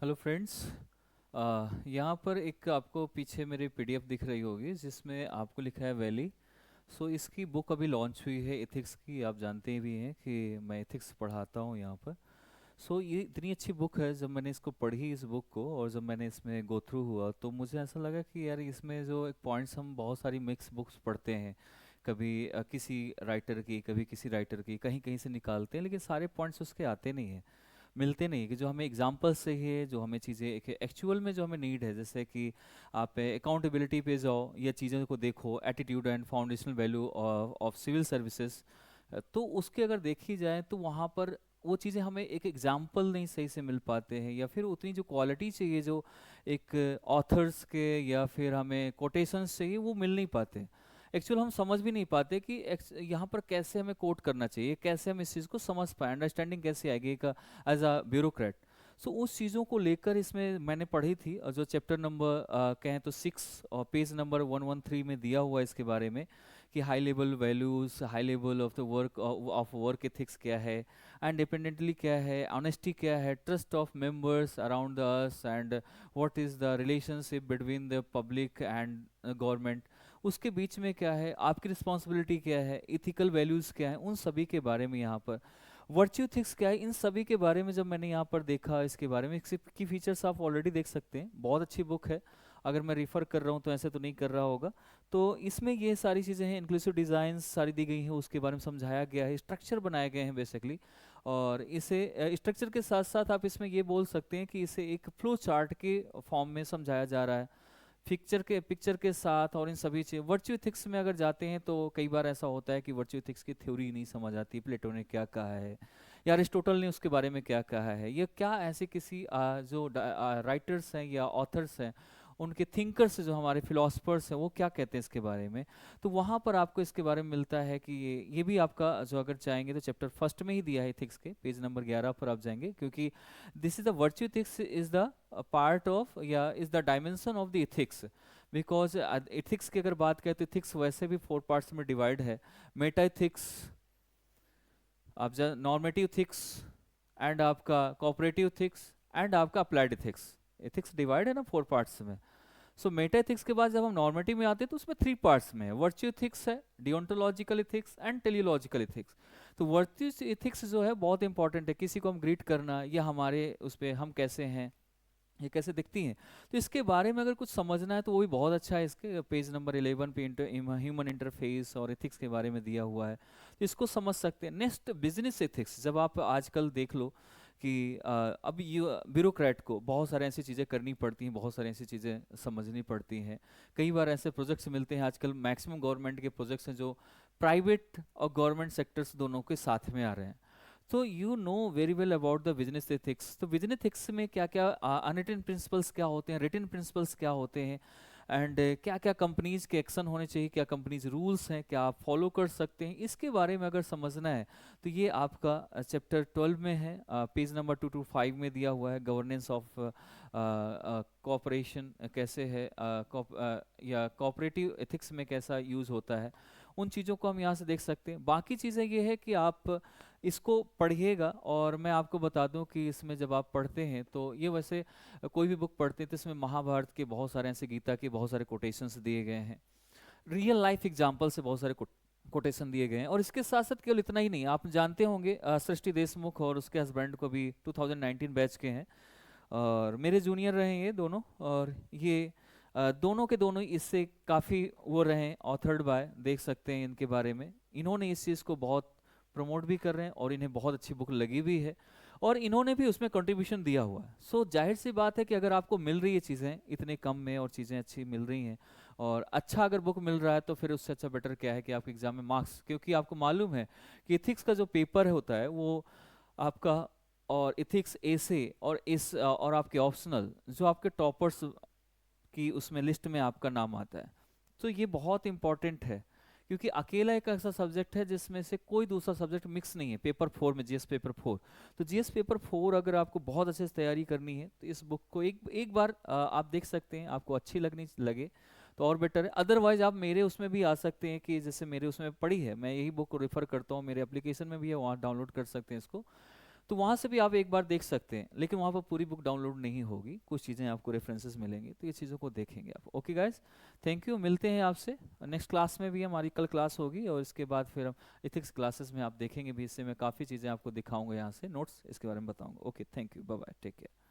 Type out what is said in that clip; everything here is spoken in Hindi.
Hello friends. यहाँ पर एक आपको पीछे मेरी पीडीएफ दिख रही होगी जिसमें आपको लिखा है वैली। सो इसकी बुक अभी लॉन्च हुई है एथिक्स की। आप जानते भी हैं कि मैं एथिक्स पढ़ाता हूँ यहाँ पर। सो ये इतनी अच्छी बुक है, जब मैंने इसको पढ़ी इस बुक को और जब मैंने इसमें गो थ्रू हुआ तो मुझे ऐसा लगा कि यार इसमें जो एक पॉइंट्स हम बहुत सारी मिक्स बुक्स पढ़ते हैं, कभी किसी राइटर की कभी किसी राइटर की कहीं कहीं से निकालते हैं, लेकिन सारे पॉइंट्स उसके आते नहीं हैं, मिलते नहीं कि जो हमें एग्जाम्पल से ही है, जो हमें चीज़ें एक एक्चुअल में जो हमें नीड है। जैसे कि आप अकाउंटेबिलिटी पे जाओ या चीज़ों को देखो, attitude and foundational value of civil services, तो उसके अगर देखी जाए तो वहाँ पर वो चीज़ें हमें एक एग्जाम्पल नहीं सही से मिल पाते हैं, या फिर उतनी जो क्वालिटी चाहिए जो एक ऑथर्स के या फिर हमें कोटेशंस चाहिए वो मिल नहीं पाते। एक्चुअल हम समझ भी नहीं पाते कि यहाँ पर कैसे हमें कोट करना चाहिए, कैसे हम इस चीज़ को समझ पाए, अंडरस्टैंडिंग कैसे आएगी एक एज अ ब्यूरोक्रेट। सो उस चीज़ों को लेकर इसमें मैंने पढ़ी थी, और जो चैप्टर नंबर कहें तो 6 और पेज नंबर 113 में दिया हुआ है इसके बारे में कि high level values, high level of the work of work ethics क्या है, एंड डिपेंडेंटली क्या है, ऑनेस्टी क्या है, trust of members around us, and what is the relationship between the public and government, उसके बीच में क्या है, आपकी रिस्पॉन्सिबिलिटी क्या है, इथिकल वैल्यूज़ क्या है, उन सभी के बारे में यहाँ पर वर्च्यू थिक्स क्या है, इन सभी के बारे में जब मैंने यहाँ पर देखा इसके बारे में। इसकी की फीचर्स आप ऑलरेडी देख सकते हैं, बहुत अच्छी बुक है। अगर मैं रिफ़र कर रहा हूँ तो ऐसे तो नहीं कर रहा होगा। तो इसमें ये सारी चीज़ें हैं, इंक्लूसिव डिज़ाइन सारी दी गई हैं, उसके बारे में समझाया गया है, स्ट्रक्चर बनाए गए हैं बेसिकली। और इसे स्ट्रक्चर के साथ साथ आप इसमें ये बोल सकते हैं कि इसे एक फ्लो चार्ट के फॉर्म में समझाया जा रहा है, पिक्चर के साथ। और इन सभी चीज वर्च्यू एथिक्स में अगर जाते हैं तो कई बार ऐसा होता है कि वर्च्यू एथिक्स की थ्योरी नहीं समझ आती, प्लेटो ने क्या कहा है या अरिस्टोटल ने उसके बारे में क्या कहा है, ये क्या ऐसे किसी जो राइटर्स हैं या ऑथर्स हैं, उनके थिंकर्स जो हमारे फिलोसफर्स हैं वो क्या कहते हैं इसके बारे में। तो वहाँ पर आपको इसके बारे में मिलता है कि ये भी आपका जो अगर चाहेंगे तो चैप्टर फर्स्ट में ही दिया है एथिक्स के, पेज नंबर 11 पर आप जाएंगे, क्योंकि this is the virtue ethics is the part of या is the dimension of the ethics. Because ethics की अगर बात करें तो एथिक्स वैसे भी 4 पार्ट्स में डिवाइड है। मेटा एथिक्स, आप नॉर्मेटिव एथिक्स, एंड आपका कोऑपरेटिव एथिक्स, एंड आपका अप्लाइड एथिक्स। एथिक्स डिवाइड है ना 4 पार्ट्स में। सो मेटा एथिक्स के बाद जब हम नॉर्मेटिव में आते हैं तो उसमें 3 पार्ट्स में है, वर्च्यू एथिक्स है, deontological ethics and teleological ethics. तो वर्च्यू एथिक्स जो है बहुत इंपॉर्टेंट है, किसी को हम ग्रीट करना या हमारे उस पर हम कैसे हैं, ये कैसे दिखती हैं, तो इसके बारे में अगर कुछ समझना है तो वो भी बहुत अच्छा है। इसके पेज नंबर 11 पे ह्यूमन इंटरफेस और एथिक्स के बारे में दिया हुआ है, तो इसको समझ सकते हैं। नेक्स्ट बिजनेस एथिक्स, जब आप आजकल देख लो कि अब ये ब्यूरोक्रेट को बहुत सारी ऐसी चीज़ें करनी पड़ती हैं, बहुत सारी ऐसी चीज़ें समझनी पड़ती हैं। कई बार ऐसे प्रोजेक्ट्स मिलते हैं, आजकल मैक्सिमम गवर्नमेंट के प्रोजेक्ट्स हैं जो प्राइवेट और गवर्नमेंट सेक्टर्स दोनों के साथ में आ रहे हैं। तो you know very well about the business ethics. तो बिजनेस एथिक्स में क्या क्या अनरिटन प्रिंसिपल्स क्या होते हैं, रिटन प्रिंसिपल्स क्या होते हैं, एंड क्या क्या कंपनीज के एक्शन होने चाहिए, क्या कंपनीज रूल्स हैं, क्या आप फॉलो कर सकते हैं, इसके बारे में अगर समझना है तो ये आपका चैप्टर 12 में है, पेज नंबर 225 में दिया हुआ है। गवर्नेंस ऑफ कॉपरेशन कैसे है, या कॉपरेटिव एथिक्स में कैसा यूज़ होता है, उन चीज़ों को हम यहाँ से देख सकते हैं। बाकी चीज़ें ये है कि आप इसको पढ़िएगा, और मैं आपको बता दूं कि इसमें जब आप पढ़ते हैं तो ये वैसे कोई भी बुक पढ़ते हैं तो इसमें महाभारत के बहुत सारे ऐसे, गीता के बहुत सारे कोटेशंस दिए गए हैं, रियल लाइफ एग्जाम्पल से बहुत सारे कोटेशन दिए गए हैं। और इसके साथ साथ केवल इतना ही नहीं, आप जानते होंगे सृष्टि देशमुख और उसके हस्बैंड को भी 2019 बैच के हैं, और मेरे जूनियर रहे ये दोनों। और ये दोनों के दोनों इससे काफ़ी वो रहे ऑथर्ड बाय, देख सकते हैं इनके बारे में। इन्होंने इस चीज़ को बहुत प्रमोट भी कर रहे हैं और इन्हें बहुत अच्छी बुक लगी भी है, और इन्होंने भी उसमें कंट्रीब्यूशन दिया हुआ है। सो जाहिर सी बात है कि अगर आपको मिल रही है चीज़ें इतने कम में और चीज़ें अच्छी मिल रही हैं और अच्छा अगर बुक मिल रहा है, तो फिर उससे अच्छा बेटर क्या है कि आपके एग्जाम में मार्क्स, क्योंकि आपको मालूम है कि इथिक्स का जो पेपर होता है वो आपका, और इथिक्स एसे और इस और आपके ऑप्शनल जो आपके टॉपर्स की उसमें लिस्ट में आपका नाम आता है। तो ये बहुत इंपॉर्टेंट है, क्योंकि अकेला एक ऐसा सब्जेक्ट है जिसमें से कोई दूसरा सब्जेक्ट मिक्स नहीं है पेपर 4 में, जीएस पेपर 4। तो जीएस पेपर 4 अगर आपको बहुत अच्छे से तैयारी करनी है तो इस बुक को एक एक बार आप देख सकते हैं, आपको अच्छी लगनी लगे तो और बेटर है। अदरवाइज आप मेरे उसमें भी आ सकते हैं, कि जैसे मेरे उसमें पढ़ी है, मैं यही बुक को रेफर करता हूँ, मेरे एप्लीकेशन में भी है, वहाँ डाउनलोड कर सकते हैं इसको। तो वहाँ से भी आप एक बार देख सकते हैं, लेकिन वहाँ पर पूरी बुक डाउनलोड नहीं होगी, कुछ चीज़ें आपको रेफरेंसेस मिलेंगी, तो ये चीज़ों को देखेंगे आप। ओके गाइस, थैंक यू, मिलते हैं आपसे नेक्स्ट क्लास में भी। हमारी कल क्लास होगी और इसके बाद फिर हम इथिक्स क्लासेस में आप देखेंगे भी, इससे मैं काफ़ी चीज़ें आपको दिखाऊंगा, यहाँ से नोट्स इसके बारे में बताऊंगा। Okay, thank you, bye bye, take care.